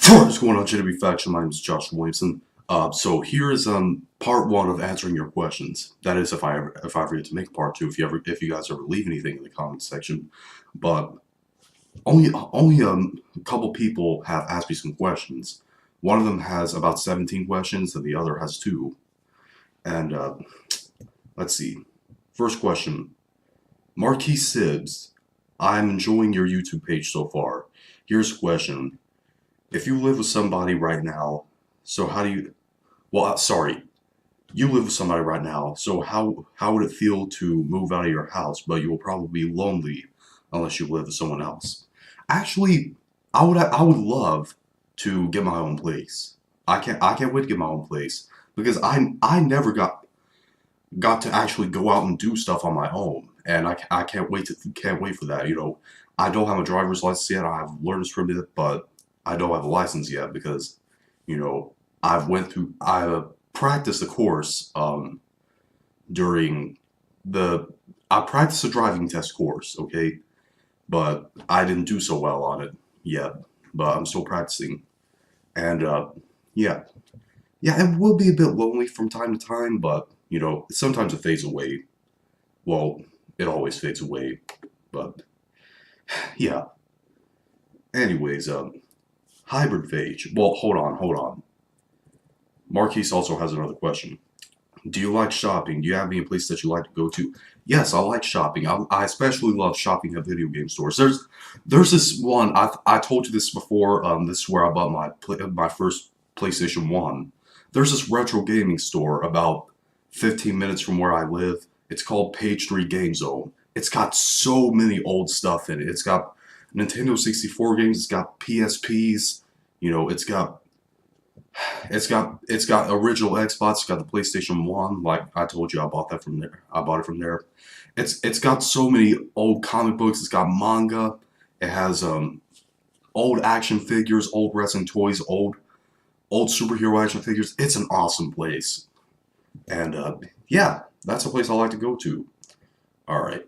What's going on, JW Faction? My name is Josh Williamson. So here is part one of answering your questions. That is, if I forget to make part two, if you guys ever leave anything in the comments section. But only a couple people have asked me some questions. One of them has about 17 questions, and the other has two. And let's see. First question, Marquis Sibs. I'm enjoying your YouTube page so far. Here's a question. If you live with somebody right now, so how do you, sorry, you live with somebody right now, so how would it feel to move out of your house, but you will probably be lonely unless you live with someone else? Actually, I would love to get my own place. I can't wait to get my own place because I never got to actually go out and do stuff on my own, and I can't wait for that. I don't have a driver's license yet. I have a learner's permit, but I don't have a license yet because, you know, I practiced the course during the I practiced a driving test course, okay, but I didn't do so well on it yet. But I'm still practicing, and yeah, yeah, it will be a bit lonely from time to time, but sometimes it fades away. Well, it always fades away, but yeah. Anyways, hybrid phage. Well, hold on. Marquise also has another question. Do you like shopping? Do you have any place that you like to go to? Yes, I like shopping. I especially love shopping at video game stores. There's this one. I told you this before. This is where I bought my first PlayStation 1. There's this retro gaming store about 15 minutes from where I live. It's called Page 3 Game Zone. It's got so many old stuff in it. It's got Nintendo 64 games. It's got PSPs. It's got original Xbox. It's got the PlayStation 1. Like I told you, I bought that from there. I bought it from there. It's got so many old comic books. It's got manga. It has old action figures, old wrestling toys, old superhero action figures. It's an awesome place. And yeah, that's a place I like to go to. All right.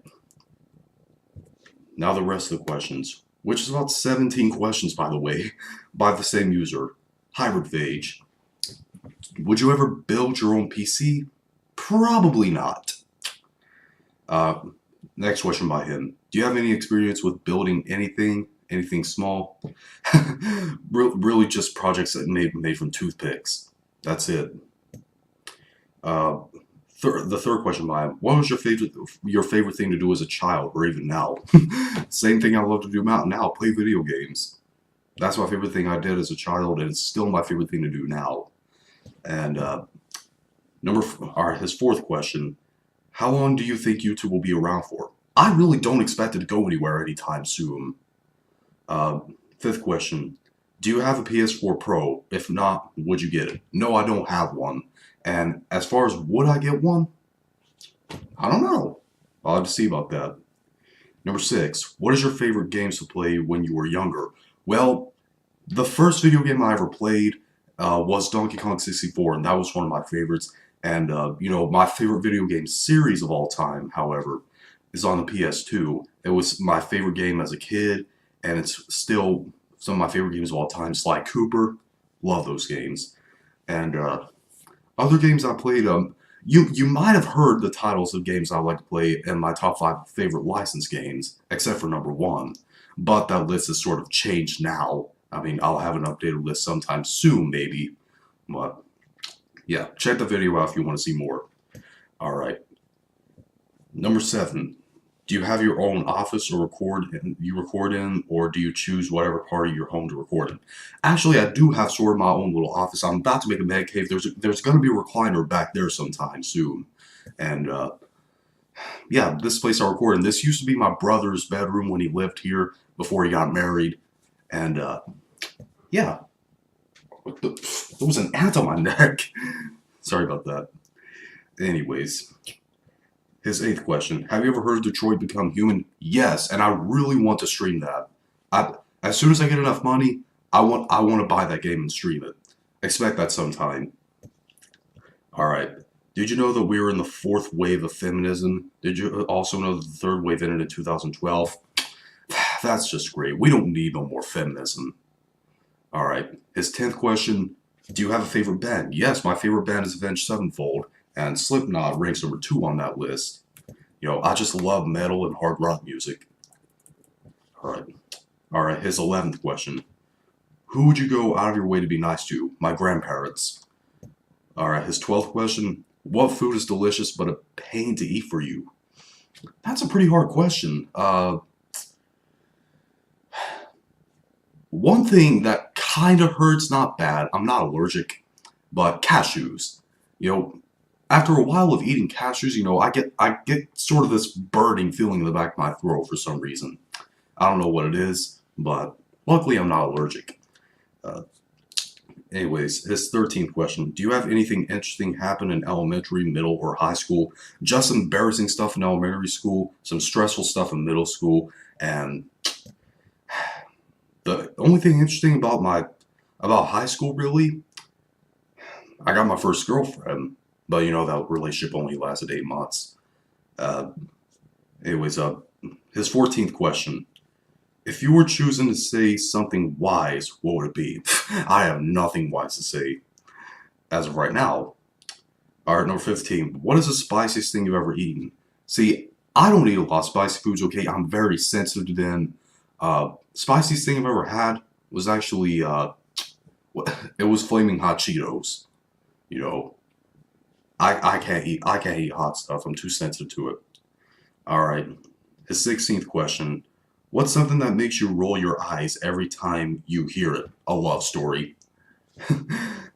Now the rest of the questions, which is about 17 questions, by the way, by the same user. Hybrid Phage. Would you ever build your own PC? Probably not. Uh, Next question by him. Do you have any experience with building anything small? Really just projects that made from toothpicks. That's it. Uh, the third question by him. What was your favorite thing to do as a child, or even now? Same thing I love to do now. Play video games. That's my favorite thing I did as a child, and it's still my favorite thing to do now. And his fourth question: how long do you think YouTube will be around for? I really don't expect it to go anywhere anytime soon. Uh, Fifth question: do you have a PS4 Pro? If not, would you get it? No, I don't have one. And as far as would I get one, I don't know. I'll have to see about that. Number six: what is your favorite games to play when you were younger? Well, the first video game I ever played was Donkey Kong 64, and that was one of my favorites. And, my favorite video game series of all time, however, is on the PS2. It was my favorite game as a kid, and it's still some of my favorite games of all time. Sly Cooper, love those games. And other games I played, you might have heard the titles of games I like to play in my top 5 favorite licensed games, except for number 1. But that list is sort of changed now. I mean, I'll have an updated list sometime soon, maybe. But, yeah, check the video out if you want to see more. Alright. Number 7. Do you have your own office or you record in, or do you choose whatever part of your home to record in? Actually, I do have sort of my own little office. I'm about to make a man cave. There's going to be a recliner back there sometime soon. And, yeah, this place I record in. This used to be my brother's bedroom when he lived here before he got married. And, yeah. There was an ant on my neck. Sorry about that. Anyways, his 8th question. Have you ever heard of Detroit Become Human? Yes, and I really want to stream that. As soon as I get enough money, I want to buy that game and stream it. Expect that sometime. Alright. Did you know that we were in the 4th wave of feminism? Did you also know that the 3rd wave ended in 2012? That's just great. We don't need no more feminism. Alright, his 10th question, do you have a favorite band? Yes, my favorite band is Avenged Sevenfold, and Slipknot ranks number 2 on that list. You know, I just love metal and hard rock music. Alright. Alright, his 11th question. Who would you go out of your way to be nice to? My grandparents. Alright, his 12th question. What food is delicious but a pain to eat for you? That's a pretty hard question. One thing that kind of hurts, not bad, I'm not allergic, but cashews. You know, after a while of eating cashews, you know, I get sort of this burning feeling in the back of my throat for some reason. I don't know what it is, but luckily I'm not allergic. Uh, Anyways, his 13th question. Do you have anything interesting happen in elementary, middle, or high school? Just embarrassing stuff in elementary school, some stressful stuff in middle school, and the only thing interesting about high school really, I got my first girlfriend, but you know that relationship only lasted 8 months. Uh, anyways, his 14th question. If you were choosing to say something wise, what would it be? I have nothing wise to say as of right now. Alright, number 15. What is the spiciest thing you've ever eaten? See, I don't eat a lot of spicy foods, okay? I'm very sensitive to them. Spiciest thing I've ever had was actually, it was Flaming Hot Cheetos. You know, I can't eat hot stuff. I'm too sensitive to it. Alright, his 16th question. What's something that makes you roll your eyes every time you hear it? A love story.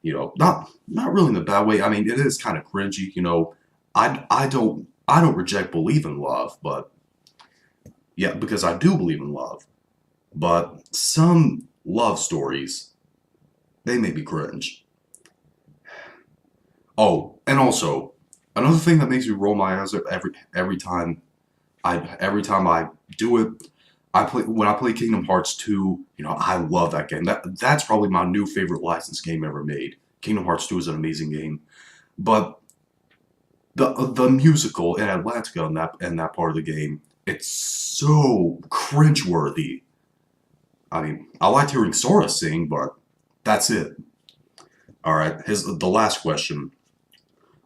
You know, not really in a bad way. I mean, it is kind of cringy. You know, I don't reject believe in love, but yeah, because I do believe in love. But some love stories they make me cringe. Oh, and also another thing that makes me roll my eyes every time I do it. I play when I play Kingdom Hearts 2. You know, I love that game. That's probably my new favorite licensed game ever made. Kingdom Hearts 2 is an amazing game, but the musical in Atlantica in that part of the game, it's so cringeworthy. I mean, I liked hearing Sora sing, but that's it. All right, his the last question.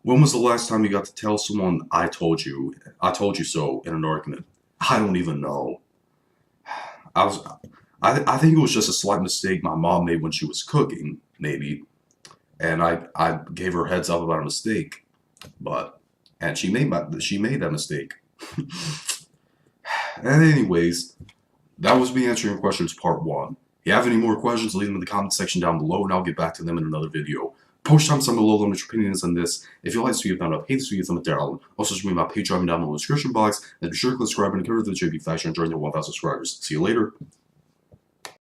When was the last time you got to tell someone I told you so in an argument? I don't even know. I was, I think it was just a slight mistake my mom made when she was cooking, maybe, and I gave her a heads up about a mistake, but and she made that mistake. And anyways, that was me answering questions part one. If you have any more questions, leave them in the comment section down below, and I'll get back to them in another video. Post time some below, let me know your opinions on this. If you like this video, thumbs up. Hate this video, thumbs down. Also, join me on my Patreon down below in the description box, and be sure to subscribe and cover the JB Fashion and join the 1,000 subscribers. See you later.